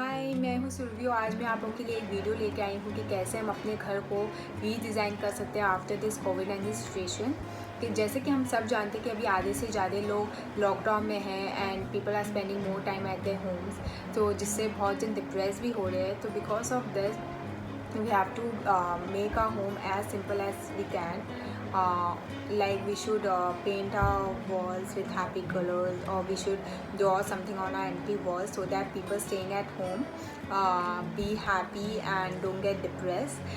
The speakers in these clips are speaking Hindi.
हाय, मैं हूँ सुरभि और आज मैं आप लोगों के लिए एक वीडियो लेके आई हूँ कि कैसे हम अपने घर को रीडिज़ाइन कर सकते हैं आफ्टर दिस कोविड-19 सिचुएशन। कि जैसे कि हम सब जानते हैं कि अभी आधे से ज़्यादा लोग लॉकडाउन में हैं and people are spending more time at their homes, तो जिससे बहुत जन डिप्रेस भी हो रहे हैं। तो because of this we have to make our home as simple as we can. Like we should paint our walls with happy colors, or we should draw something on our empty walls so that people staying at home be happy and don't get depressed.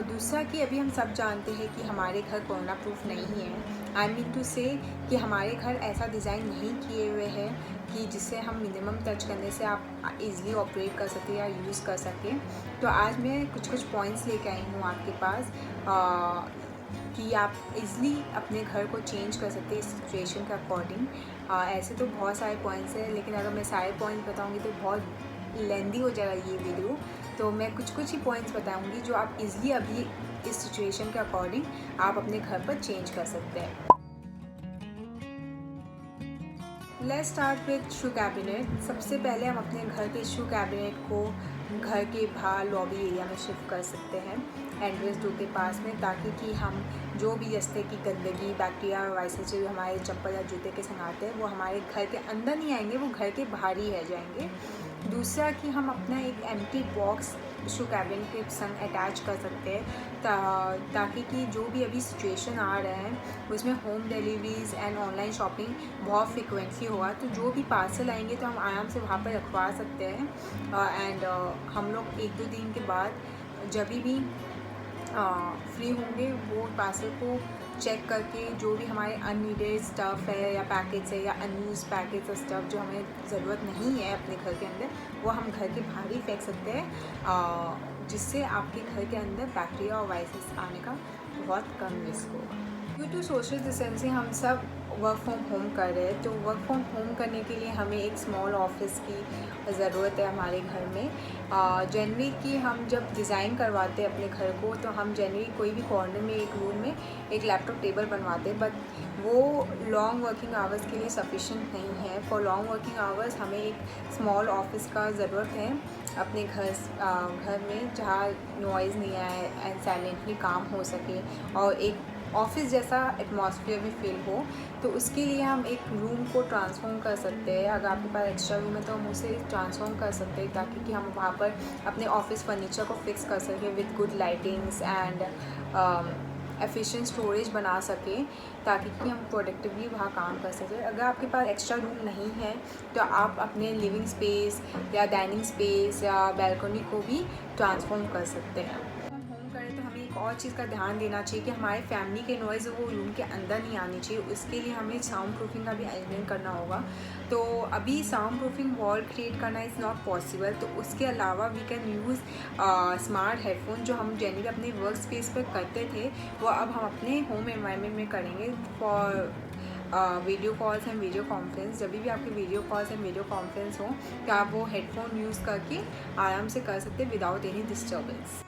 दूसरा कि अभी हम सब जानते हैं कि हमारे घर कोरोना प्रूफ नहीं है। आई मीन टू से कि हमारे घर ऐसा डिज़ाइन नहीं किए हुए हैं कि जिससे हम मिनिमम टच करने से आप इजीली ऑपरेट कर सकें या यूज़ कर सकें। तो आज मैं कुछ पॉइंट्स लेके आई हूँ आपके पास कि आप इजीली अपने घर को चेंज कर सकते हैं इस सिचुएशन के अकॉर्डिंग। ऐसे तो बहुत सारे पॉइंट्स हैं, लेकिन अगर मैं सारे पॉइंट्स बताऊँगी तो बहुत लेंदी हो जाएगा ये वीडियो। तो मैं कुछ ही पॉइंट्स बताऊँगी जो आप इजीली अभी इस सिचुएशन के अकॉर्डिंग आप अपने घर पर चेंज कर सकते हैं। Let's start with shoe cabinet. सबसे पहले हम अपने घर के शू कैबिनेट को घर के बाहर लॉबी एरिया में शिफ्ट कर सकते हैं, एंट्रेंस डोर के पास में, ताकि कि हम जो भी रास्ते की गंदगी, बैक्टीरिया और वाइसेस जो हमारे चप्पल या जूते के संग आते हैं वो हमारे घर के अंदर नहीं आएंगे, वो घर के बाहर ही रह जाएंगे। दूसरा कि हम अपना एक एम्प्टी बॉक्स शू कैबिनेट के संग अटैच कर सकते हैं ताकि कि जो भी अभी सिचुएशन आ रहे हैं उसमें home deliveries and online shopping बहुत फ्रिक्वेंटली होगा, तो जो भी पार्सल आएंगे तो हम आराम से वहाँ पर रखवा सकते हैं। एंड हम लोग 1-2 दिन के बाद जब भी फ्री होंगे वो पार्सल को चेक करके जो भी हमारे अननीडेड स्टफ़ है या पैकेट्स है या अनयूज पैकेट्स और स्टफ़ जो हमें ज़रूरत नहीं है अपने घर के अंदर, वो हम घर के बाहर ही फेंक सकते हैं, जिससे आपके घर के अंदर बैक्टीरिया और वायरस आने का बहुत कम रिस्क होगा। ड्यू टू सोशल डिस्टेंसिंग हम सब वर्क फ्रॉम होम कर रहे हैं, तो वर्क फ्रॉम होम करने के लिए हमें एक स्मॉल ऑफिस की ज़रूरत है हमारे घर में। जनरली कि हम जब डिज़ाइन करवाते हैं अपने घर को, तो हम जनरली कोई भी कॉर्नर में एक रूम में एक लैपटॉप टेबल बनवाते हैं, बट वो लॉन्ग वर्किंग आवर्स के लिए सफिशेंट नहीं है। फॉर लॉन्ग वर्किंग आवर्स हमें एक स्मॉल ऑफिस का ज़रूरत है अपने घर में, जहाँ नॉइज़ नहीं आए एंड साइलेंटली काम हो सके और एक ऑफिस जैसा एटमॉस्फेयर भी फील हो। तो उसके लिए हम एक रूम को ट्रांसफॉर्म कर सकते हैं। अगर आपके पास एक्स्ट्रा रूम है तो हम उसे ट्रांसफॉर्म कर सकते हैं, ताकि कि हम वहाँ पर अपने ऑफिस फर्नीचर को फिक्स कर सकें with good lightings and efficient storage बना सकें, ताकि कि हम प्रोडक्टिवली वहाँ काम कर सकें। अगर आपके पास एक्स्ट्रा रूम नहीं है तो आप अपने लिविंग स्पेस या डाइनिंग स्पेस या बैल्कनी को भी ट्रांसफॉर्म कर सकते हैं। तो हमें एक और चीज़ का ध्यान देना चाहिए कि हमारे फैमिली के नॉइज़ वो रूम के अंदर नहीं आनी चाहिए। उसके लिए हमें साउंड प्रूफिंग का भी अरेंजमेंट करना होगा। तो अभी साउंड प्रूफिंग वॉल क्रिएट करना इज़ नॉट पॉसिबल, तो उसके अलावा we can use smart headphone जो हम जनरली अपने वर्क स्पेस पर करते थे, वो अब हम अपने होम एनवायरनमेंट में करेंगे for video calls and video conference. जब भी आपके video calls and video conference हो तो आप वो हेडफोन यूज़ करके आराम से कर सकते हैं विदाउट एनी डिस्टर्बेंस।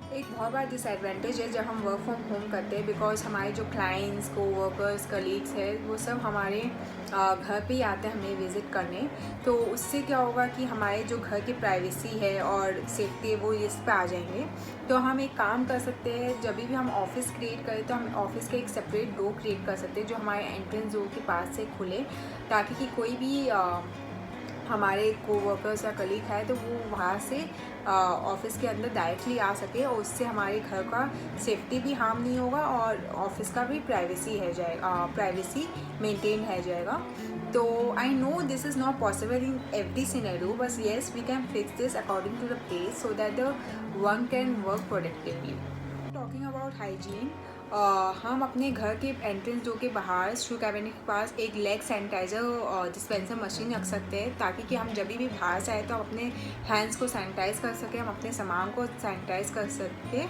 एक बहुत बड़ा डिसएडवांटेज है जब हम वर्क फ्रॉम होम करते हैं, बिकॉज हमारे जो क्लाइंट्स, कोवर्कर्स, कलीग्स है वो सब हमारे घर पे ही आते हैं हमें विज़िट करने। तो उससे क्या होगा कि हमारे जो घर की प्राइवेसी है और सेफ्टी है वो रिस्क पे आ जाएंगे। तो हम एक काम कर सकते हैं, जब भी हम ऑफिस क्रिएट करें तो हम ऑफिस का एक सेपरेट डोर क्रिएट कर सकते हैं जो हमारे एंट्रेंस डोर के पास से खुले, ताकि कि कोई भी हमारे कोवर्कर्स या कलीग है तो वो वहाँ से ऑफिस के अंदर डायरेक्टली आ सके, और उससे हमारे घर का सेफ्टी भी हार्म नहीं होगा और ऑफिस का भी प्राइवेसी मेंटेन है जाएगा। तो I know this is not possible in every scenario, बस yes we can fix this according to the place so that the one can work productively. Talking about hygiene, हम अपने घर के एंट्रेंस डोर के बाहर शू कैबिनेट के पास एक लेग सैनिटाइज़र डिस्पेंसर मशीन रख सकते हैं, ताकि कि हम जब भी बाहर से आए तो हम अपने हैंड्स को सैनिटाइज़ कर सकें, हम अपने सामान को सैनिटाइज़ कर सकें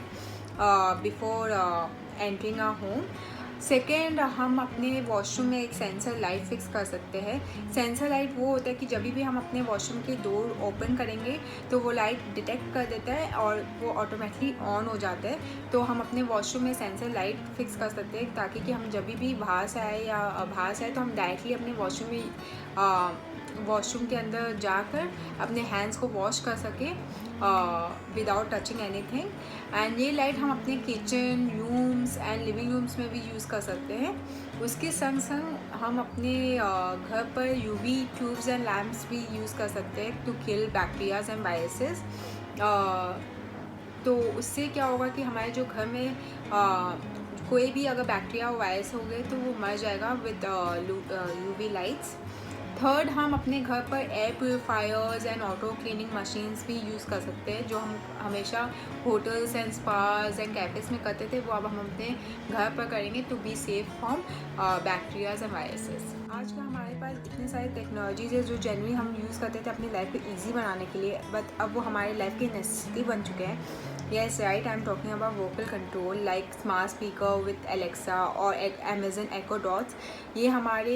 before entering our home. Second, हम अपने वॉशरूम में एक सेंसर लाइट फिक्स कर सकते हैं। सेंसर लाइट वो होता है कि जब भी हम अपने वॉशरूम के डोर ओपन करेंगे तो वो लाइट डिटेक्ट कर देता है और वो ऑटोमेटिकली ऑन हो जाता है। तो हम अपने वॉशरूम में सेंसर लाइट फिक्स कर सकते हैं, ताकि कि हम जब भी बाहर से आए तो हम डायरेक्टली अपने वॉशरूम में वॉशरूम के अंदर जाकर अपने हैंड्स को वॉश कर सके विदाउट टचिंग एनीथिंग। एंड ये लाइट हम अपने kitchen rooms and living rooms में भी यूज़ कर सकते हैं। उसके संग संग हम अपने घर पर यूवी ट्यूब्स एंड लैम्प्स भी यूज़ कर सकते हैं to kill bacterias and viruses. तो उससे क्या होगा कि हमारे जो घर में कोई भी अगर बैक्टीरिया वायरस हो गए तो वो मर जाएगा विद यूवी लाइट्स। थर्ड, हम अपने घर पर air purifiers and auto cleaning machines भी यूज़ कर सकते हैं, जो हम हमेशा होटल्स एंड स्पास एंड कैफ़ेज़ में करते थे, वो अब हम अपने घर पर करेंगे to be safe from bacterias and viruses. आज का हमारे पास इतने सारे टेक्नोलॉजीज़ है जो जनरली हम यूज़ करते थे अपनी लाइफ को ईजी बनाने के लिए, बट अब वो हमारी लाइफ की नेसेसिटी बन चुके हैं। Yes, right. I'm talking about vocal control like smart speaker with Alexa और Amazon Echo Dots। ये हमारे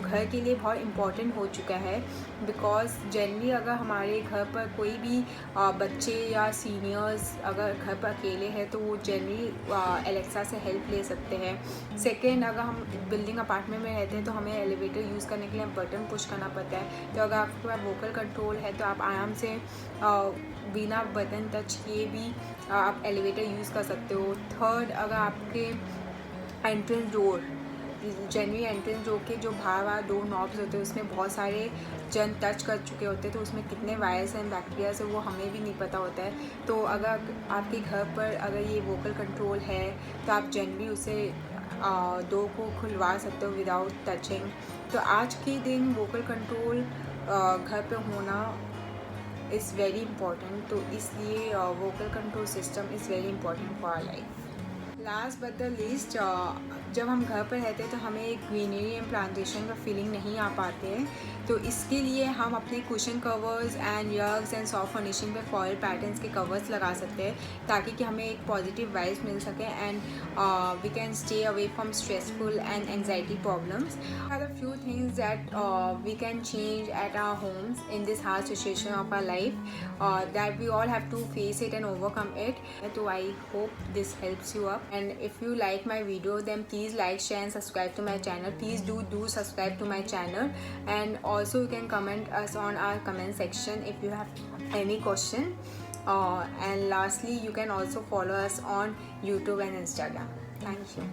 घर के लिए बहुत इम्पॉर्टेंट हो चुका है, बिकॉज जनरली अगर हमारे घर पर कोई भी बच्चे या सीनियर्स अगर घर पर अकेले हैं तो वो जनरली एलेक्सा से हेल्प ले सकते हैं। सेकेंड, अगर हम बिल्डिंग अपार्टमेंट में रहते हैं तो हमें एलिवेटर यूज़ करने के लिए बटन पुश करना पड़ता है, तो अगर आपके पास वोकल कंट्रोल है तो आप आराम से बिना बटन टच किए भी आप एलिवेटर यूज़ कर सकते हो। थर्ड, अगर आपके entrance door generally entrance door के जो बाहर डोर नॉब्स होते हैं उसमें बहुत सारे जन टच कर चुके होते हैं, तो उसमें कितने वायरस एंड बैक्टीरिया है वो हमें भी नहीं पता होता है। तो अगर आपके घर पर अगर ये वोकल कंट्रोल है तो आप जनरली उसे डोर को खुलवा सकते हो विदाउट टचिंग। तो आज के दिन वोकल कंट्रोल घर पे होना इज़ वेरी इंपॉर्टेंट, तो इसलिए vocal control system is very important for our life. Last but the least, जब हम घर पर रहते हैं तो हमें एक ग्रीनरी एंड प्लांटेशन का फीलिंग नहीं आ पाते हैं, तो इसके लिए हम अपने cushion covers and rugs and soft furnishing पे फॉयल पैटर्न्स के कवर्स लगा सकते हैं, ताकि कि हमें एक पॉजिटिव वाइब्स मिल सके and we can stay away from stressful and anxiety problems. Are the few things that we can change at our homes in this hard situation of our life that we all have to face it and overcome it. तो I hope this helps you up, and if you like my video then please like, share and subscribe to my channel. Please do subscribe to my channel, and also you can comment us on our comment section if you have any question, and lastly you can also follow us on YouTube and Instagram. Thank you.